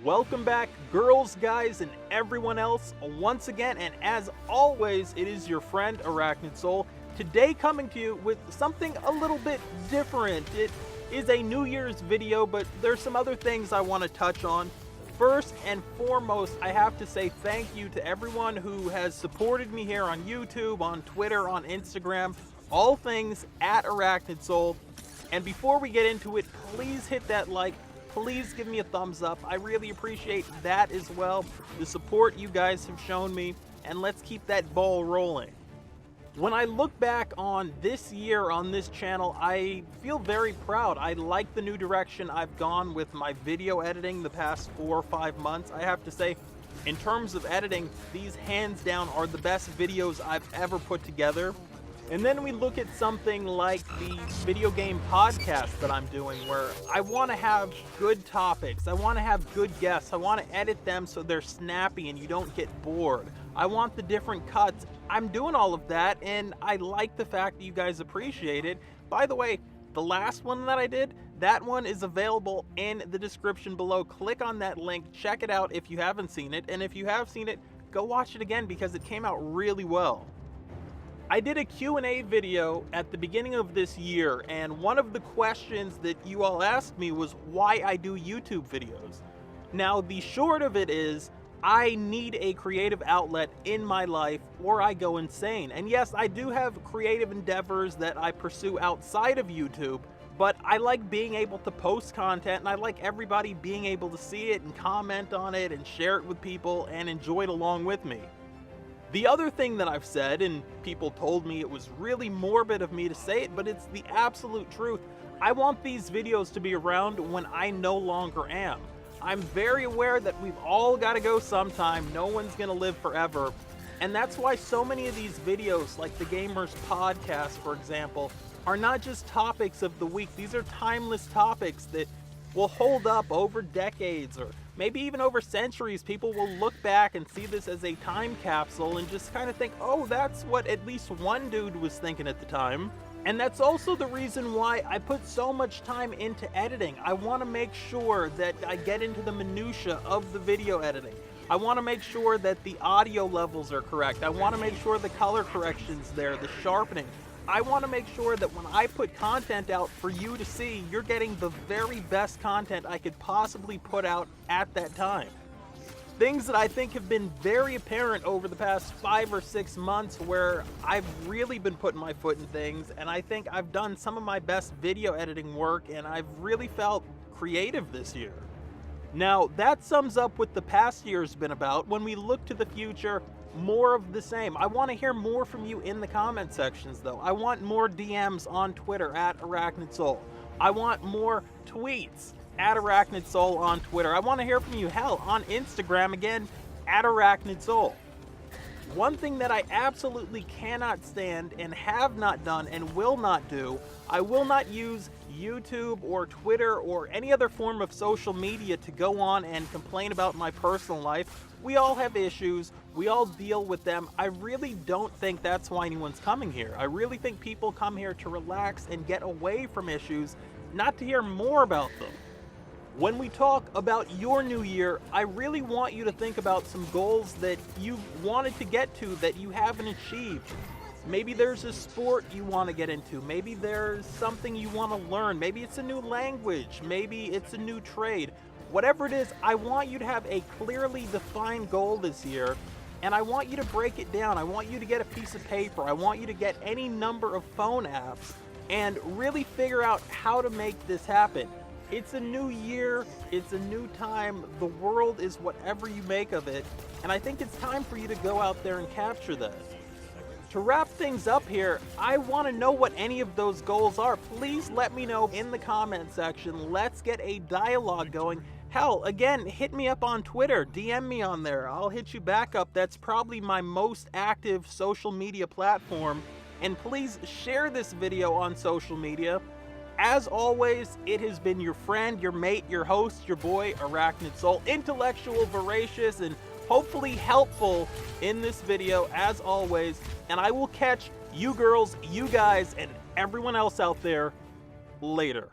Welcome back, girls, guys, and everyone else, once again, and as always, it is your friend Arachnid Soul, today coming to you with something a little bit different. It is a New Year's video, but there's some other things I want to touch on. First and foremost, I have to say thank you to everyone who has supported me here on YouTube, on Twitter, on Instagram, all things at Arachnid Soul. And before we get into it, please hit that like. Please give me a thumbs up. I really appreciate that as well, the support you guys have shown me, and let's keep that ball rolling. When I look back on this year on this channel, I feel very proud. I like the new direction I've gone with my video editing the past 4 or 5 months. I have to say, in terms of editing, these hands down are the best videos I've ever put together. And then we look at something like the video game podcast that I'm doing, where I want to have good topics, I want to have good guests, I want to edit them so they're snappy and you don't get bored. I want the different cuts. I'm doing all of that, and I like the fact that you guys appreciate it. By the way, the last one that I did, that one is available in the description below. Click on that link, check it out if you haven't seen it, and if you have seen it, go watch it again because it came out really well. I did a Q&A video at the beginning of this year, and one of the questions that you all asked me was why I do YouTube videos. Now, the short of it is, I need a creative outlet in my life or I go insane. And yes, I do have creative endeavors that I pursue outside of YouTube, but I like being able to post content, and I like everybody being able to see it and comment on it and share it with people and enjoy it along with me. The other thing that I've said, and people told me it was really morbid of me to say it, but it's the absolute truth. I want these videos to be around when I no longer am. I'm very aware that we've all got to go sometime. No one's going to live forever. And that's why so many of these videos, like the Gamers Podcast, for example, are not just topics of the week. These are timeless topics that will hold up over decades, or maybe even over centuries. People will look back and see this as a time capsule and just kind of think, oh, that's what at least one dude was thinking at the time. And that's also the reason why I put so much time into editing. I want to make sure that I get into the minutia of the video editing. I want to make sure that the audio levels are correct. I want to make sure the color correction's there, the sharpening. I want to make sure that when I put content out for you to see, you're getting the very best content I could possibly put out at that time. Things that I think have been very apparent over the past 5 or 6 months, where I've really been putting my foot in things, and I think I've done some of my best video editing work, and I've really felt creative this year. Now, that sums up what the past year's been about. When we look to the future, more of the same. I want to hear more from you in the comment sections, though. I want more DMs on Twitter at Arachnid Soul. I want more tweets at Arachnid Soul on Twitter. I want to hear from you, hell, on Instagram again, at Arachnid Soul. One thing that I absolutely cannot stand and have not done and will not do, I will not use YouTube or Twitter or any other form of social media to go on and complain about my personal life. We all have issues. We all deal with them. I really don't think that's why anyone's coming here. I really think people come here to relax and get away from issues, not to hear more about them. When we talk about your new year, I really want you to think about some goals that you wanted to get to that you haven't achieved. Maybe there's a sport you want to get into. Maybe there's something you want to learn. Maybe it's a new language. Maybe it's a new trade. Whatever it is, I want you to have a clearly defined goal this year, and I want you to break it down. I want you to get a piece of paper. I want you to get any number of phone apps and really figure out how to make this happen. It's a new year, it's a new time, the world is whatever you make of it, and I think it's time for you to go out there and capture that. To wrap things up here, I want to know what any of those goals are. Please let me know in the comment section. Let's get a dialogue going. Hell, again, hit me up on Twitter, DM me on there, I'll hit you back up. That's probably my most active social media platform, and please share this video on social media. As always, it has been your friend, your mate, your host, your boy, Arachnid Soul, intellectual, voracious, and hopefully helpful in this video, as always. And I will catch you girls, you guys, and everyone else out there later.